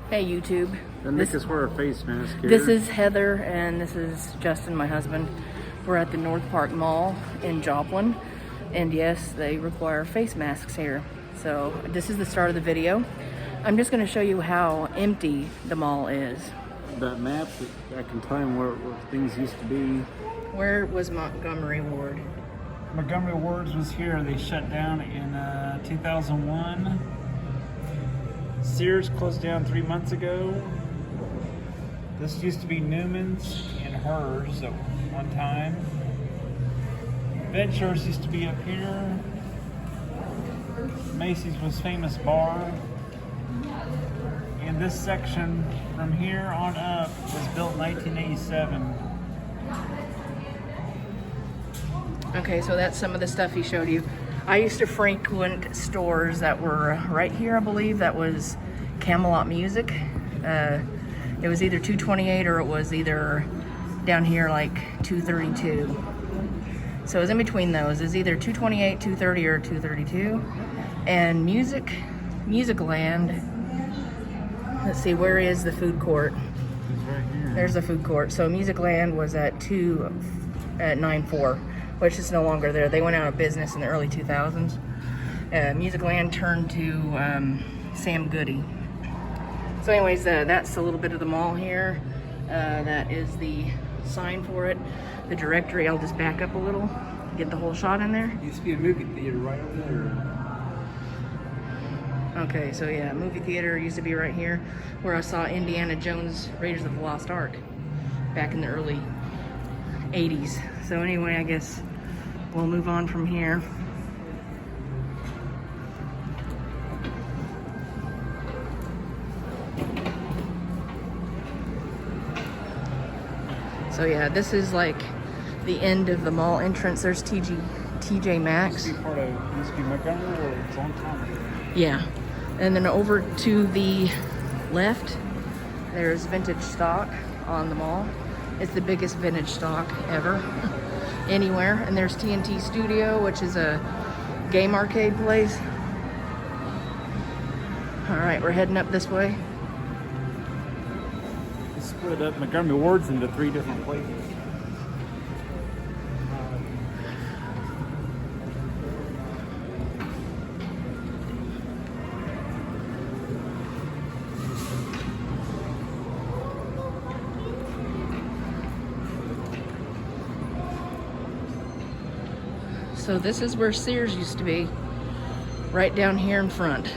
Hey YouTube. They make us wear a face mask here. This is Heather and this is Justin, my husband. We're at the NorthPark Mall in Joplin. And yes, they require face masks here. So this is the start of the video. I'm just going to show you how empty the mall is. That map back in time where things used to be. Where was Montgomery Ward? Montgomery Ward's was here. They shut down in 2001. Sears closed down 3 months ago. This used to be Newman's and hers at one time. Ventures used to be up here. Macy's was famous bar. And this section from here on up was built in 1987. Okay, so that's some of the stuff he showed you. I used to frequent stores that were right here, I believe. That was Camelot Music. It was either 228 or it was either down here like 232. So it was in between those. It was either 228, 230, or 232. And Musicland. Let's see, where is the food court? It's right here. There's the food court. So Musicland was at 9-4, which is no longer there. They went out of business in the early 2000s. Musicland turned to Sam Goody. So anyways, that's a little bit of the mall here. That is the sign for it. The directory, I'll just back up a little, get the whole shot in there. Used to be a movie theater right over there. Okay, so yeah, movie theater used to be right here, where I saw Indiana Jones, Raiders of the Lost Ark, back in the early 80s. So anyway, I guess we'll move on from here. So yeah, this is like the end of the mall entrance. There's TJ Maxx. Used to be Montgomery or it's a long time ago. Yeah. And then over to the left, there's vintage stock on the mall. It's the biggest vintage stock ever, anywhere. And there's TNT Studio, which is a game arcade place. All right, we're heading up this way. They split up Montgomery Ward's into 3 different places. So this is where Sears used to be, right down here in front.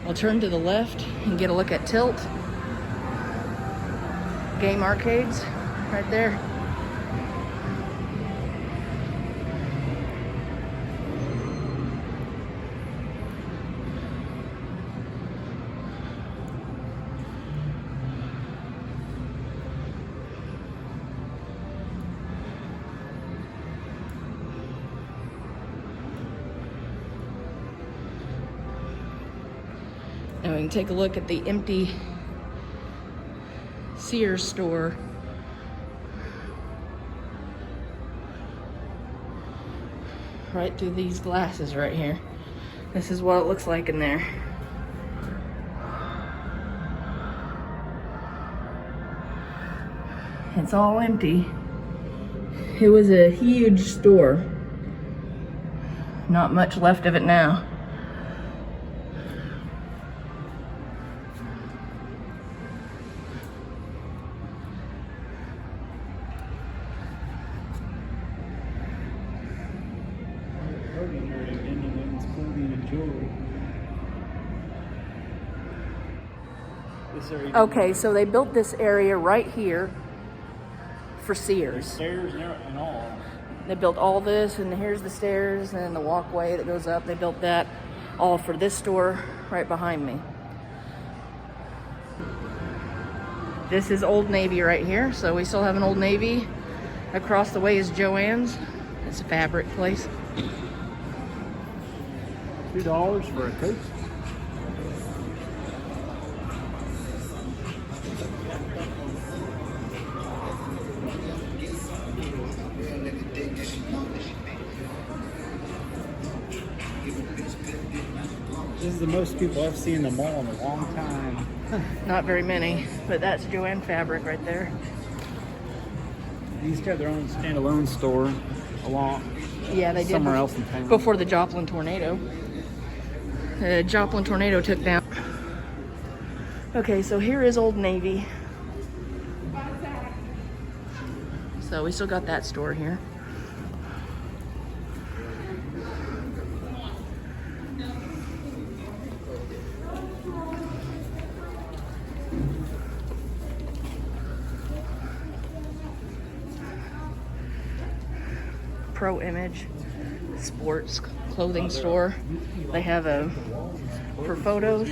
We'll turn to the left and get a look at Tilt. Game arcades, right there. Now we can take a look at the empty Sears store. Right through these glasses right here. This is what it looks like in there. It's all empty. It was a huge store. Not much left of it now. Okay, so they built this area right here for Sears. Stairs and all. They built all this, and here's the stairs and the walkway that goes up. They built that all for this store right behind me. This is Old Navy right here, so we still have an Old Navy. Across the way is Joann's. It's a fabric place. $2 for a coat. This the most people I've seen in the mall in a long time. Not very many, but that's Joanne Fabric right there. They used to have their own standalone store along Yeah, they did. somewhere else in town. Before the Joplin tornado. The Joplin tornado took down. Okay, so here is Old Navy. So we still got that store here. Pro Image sports clothing store. They have a for photos.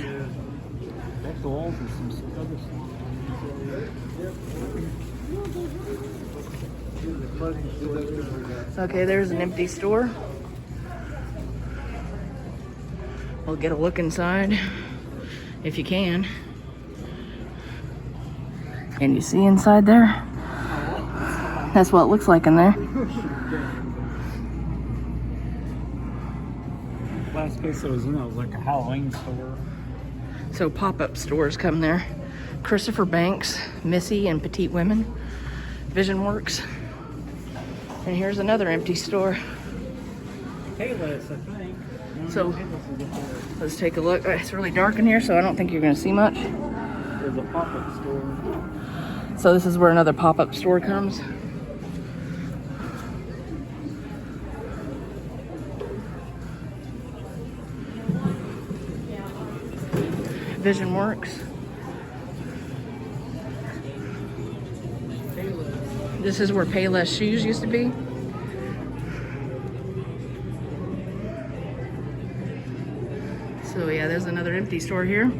That's the walls and some other stuff. Okay, there's an empty store. We'll get a look inside if you can. Can you see inside there? That's what it looks like in there. Last place I was in, it was like a Halloween store. So pop-up stores come there. Christopher Banks, Missy and Petite Women, Vision Works. And here's another empty store. Payless, I think. So let's take a look. It's really dark in here, so I don't think you're gonna see much. There's a pop-up store. So this is where another pop-up store comes. Vision Works. This is where Payless Shoes used to be. So yeah, there's another empty store here.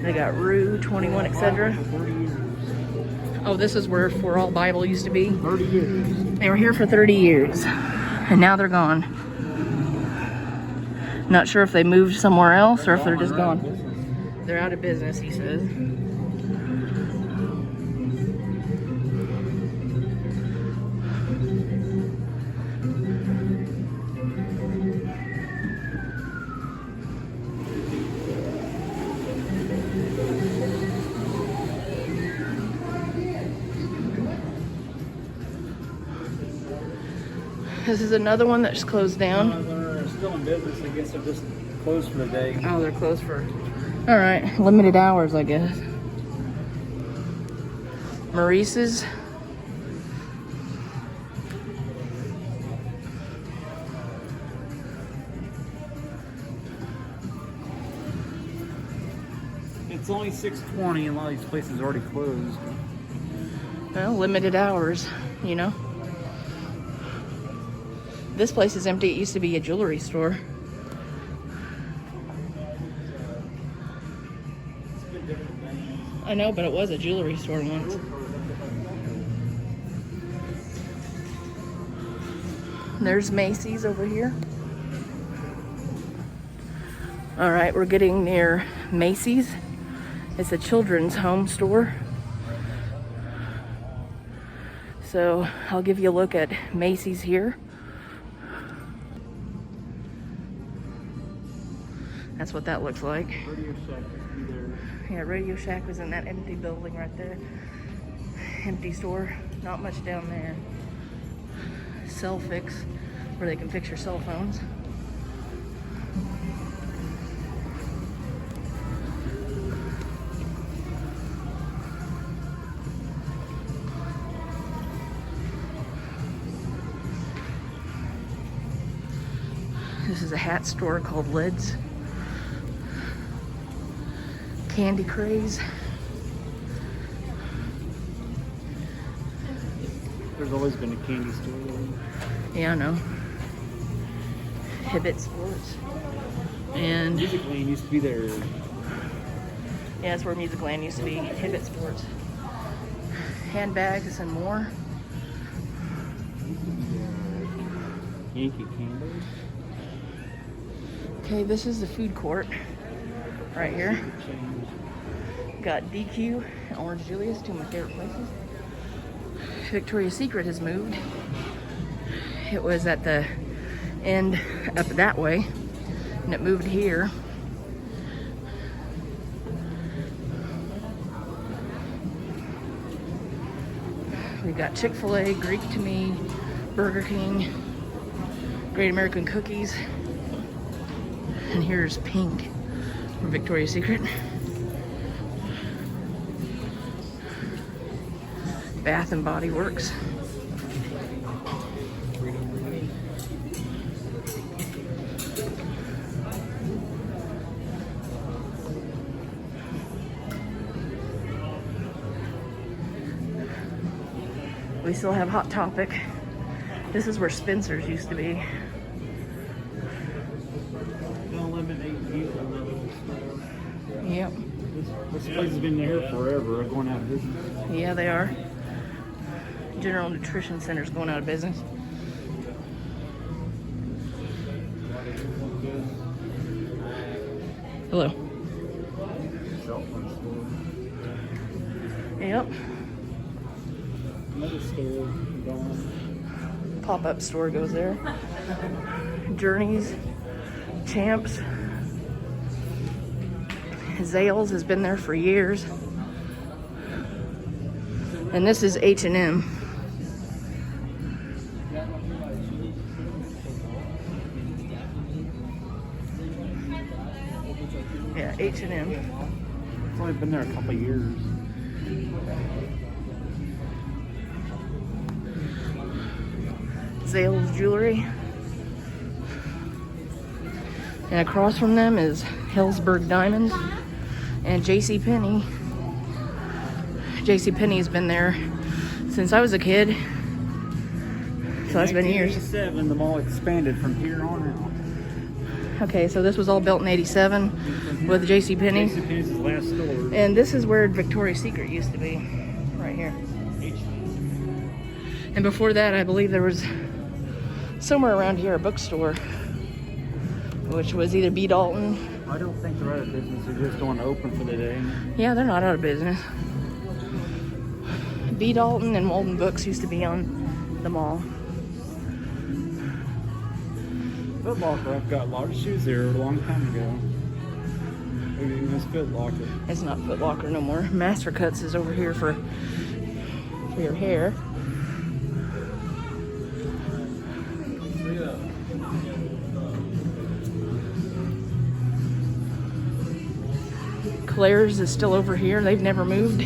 They got Rue, 21, etc. 30 years. Oh, this is where For All Bible used to be. 30 years. They were here for 30 years, and now they're gone. Not sure if they moved somewhere else or if they're just gone. They're out of business, he says. This is another one that's closed down. They're still in business. I guess they're just closed for the day. Oh, they're closed for, all right, limited hours, I guess. Maurice's. It's only 6:20 and a lot of these places are already closed. Well, limited hours, you know. This place is empty. It used to be a jewelry store. I know, but it was a jewelry store once. There's Macy's over here. All right, we're getting near Macy's. It's a children's home store. So I'll give you a look at Macy's here. That's what that looks like. Radio Shack used to be there. Yeah, Radio Shack was in that empty building right there. Empty store, not much down there. Cell Fix, where they can fix your cell phones. This is a hat store called Lids. Candy Craze. There's always been a candy store there. Yeah, I know. Hibbett Sports. And Music Lane used to be there. yeah, that's where Music Land used to be. Hibbett Sports. Handbags and more. Yankee Candle. Okay, this is the food court right here. Got DQ and Orange Julius, two of my favorite places. Victoria's Secret has moved. It was at the end up that way, and it moved here. We've got Chick-fil-A, Greek to Me, Burger King, Great American Cookies, and here's Pink from Victoria's Secret. Bath and Body Works. We still have Hot Topic. This is where Spencer's used to be. They'll eliminate people. Yep. This place has been there forever. They're going out of business. Yeah, they are. General Nutrition Center's going out of business. Hello. Yep. Another store gone. Pop-up store goes there. Journeys, Champs. Zales has been there for years. And this is H&M. Yeah, H&M. It's only been there a couple of years. Zales Jewelry. And across from them is Hillsburg Diamonds and JCPenney. JCPenney's been there since I was a kid. So that's been years. 1987, the mall expanded from here on out. Okay, so this was all built in 87 with JCPenney. JCPenney's the last store. And this is where Victoria's Secret used to be, right here. And before that, I believe there was somewhere around here a bookstore, which was either B. Dalton. I don't think they're out of business. They're just going to open for the day. Yeah, they're not out of business. B. Dalton and Walden Books used to be on the mall. Foot Locker, I've got a lot of shoes there a long time ago. Maybe it was Foot Locker. It's not Foot Locker no more. Master Cuts is over here for your hair. Claire's is still over here. They've never moved.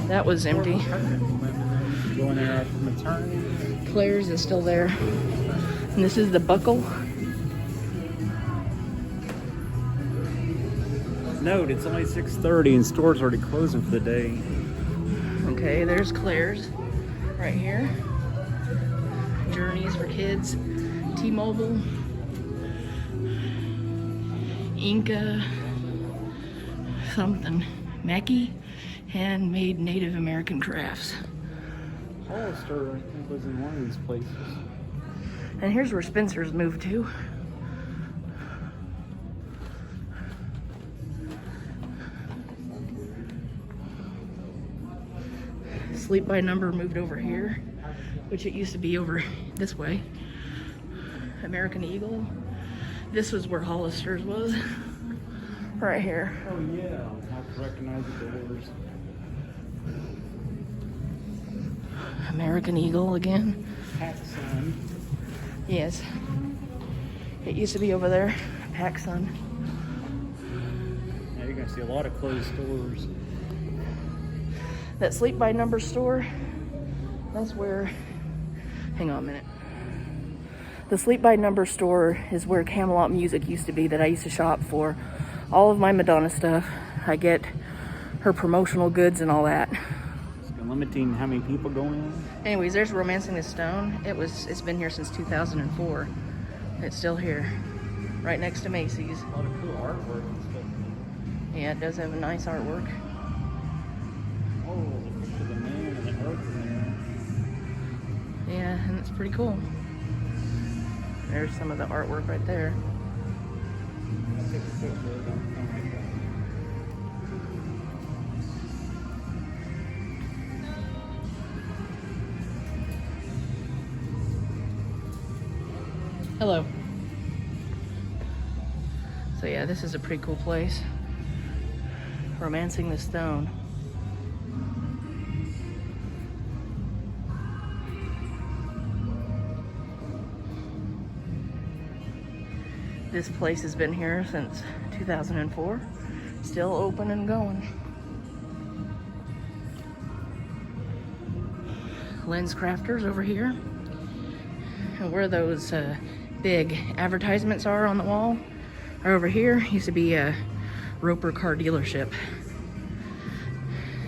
That was empty. Going there after maternity. Claire's is still there. And this is the Buckle. Note, it's only 6:30 and stores already closing for the day. Okay, there's Claire's right here. Journeys for kids. T-Mobile. Inca. Something. Mackie. Handmade Native American crafts. Hollister, I think, was in one of these places. And here's where Spencer's moved to. Sleep by Number moved over here, which it used to be over this way. American Eagle. This was where Hollister's was. Right here. Oh yeah, I have to recognize the doors. American Eagle again. PacSun. Yes. It used to be over there. PacSun. Now you're gonna see a lot of closed stores. That Sleep by Number store, that's where, hang on a minute. The Sleep by Number store is where Camelot Music used to be, that I used to shop for all of my Madonna stuff. I get her promotional goods and all that. It's limiting how many people go in. Anyways, there's Romancing the Stone. It's been here since 2004. It's still here, right next to Macy's. A lot of cool artwork and stuff. Yeah, it does have a nice artwork. Oh, look at the man and the earth in there. Yeah, and it's pretty cool. There's some of the artwork right there. I'll take a picture of it. Hello. So yeah, this is a pretty cool place. Romancing the Stone. This place has been here since 2004. Still open and going. Lens crafters over here. And where those big advertisements are on the wall are over here. Used to be a Roper car dealership.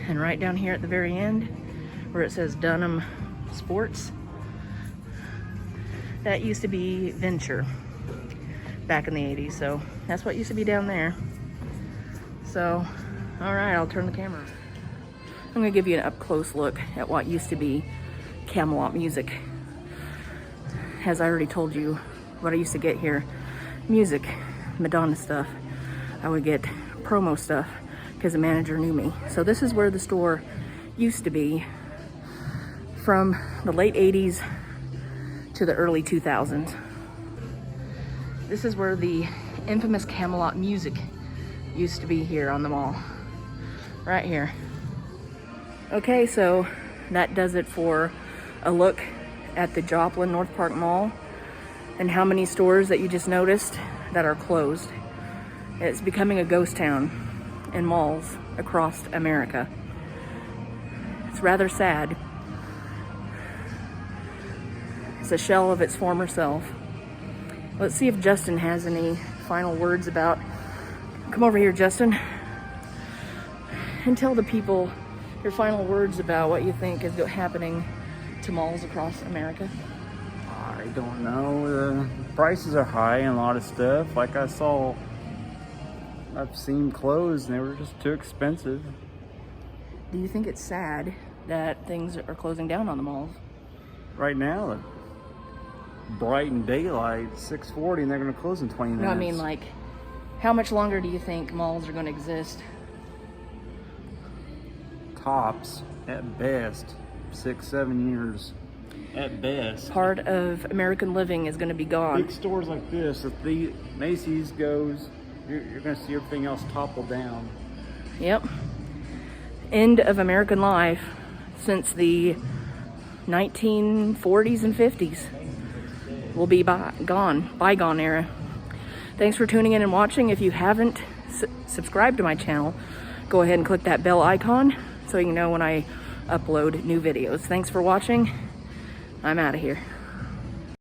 And right down here at the very end, where it says Dunham Sports, that used to be Venture back in the 80s. So that's what used to be down there. So, all right, I'll turn the camera. I'm gonna give you an up close look at what used to be Camelot Music. As I already told you, what I used to get here, music, Madonna stuff. I would get promo stuff because the manager knew me. So this is where the store used to be from the late 80s to the early 2000s. This is where the infamous Camelot Music used to be here on the mall. Right here. Okay, so that does it for a look at the Joplin NorthPark Mall and how many stores that you just noticed that are closed. It's becoming a ghost town in malls across America. It's rather sad. It's a shell of its former self. Let's see if Justin has any final words about... Come over here, Justin, and tell the people your final words about what you think is happening to malls across America. I don't know. The prices are high and a lot of stuff. Like I've seen clothes and they were just too expensive. Do you think it's sad that things are closing down on the malls? Right now, bright and daylight, 6:40, and they're going to close in 20 minutes. No, I mean, like, how much longer do you think malls are going to exist? Tops, at best, 6-7 years. At best. Part of American living is going to be gone. Big stores like this, if the Macy's goes, you're going to see everything else topple down. Yep. End of American life since the 1940s and 50s. Will be bygone era. Thanks for tuning in and watching. If you haven't subscribed to my channel, go ahead and click that bell icon so you can know when I upload new videos. Thanks for watching. I'm out of here.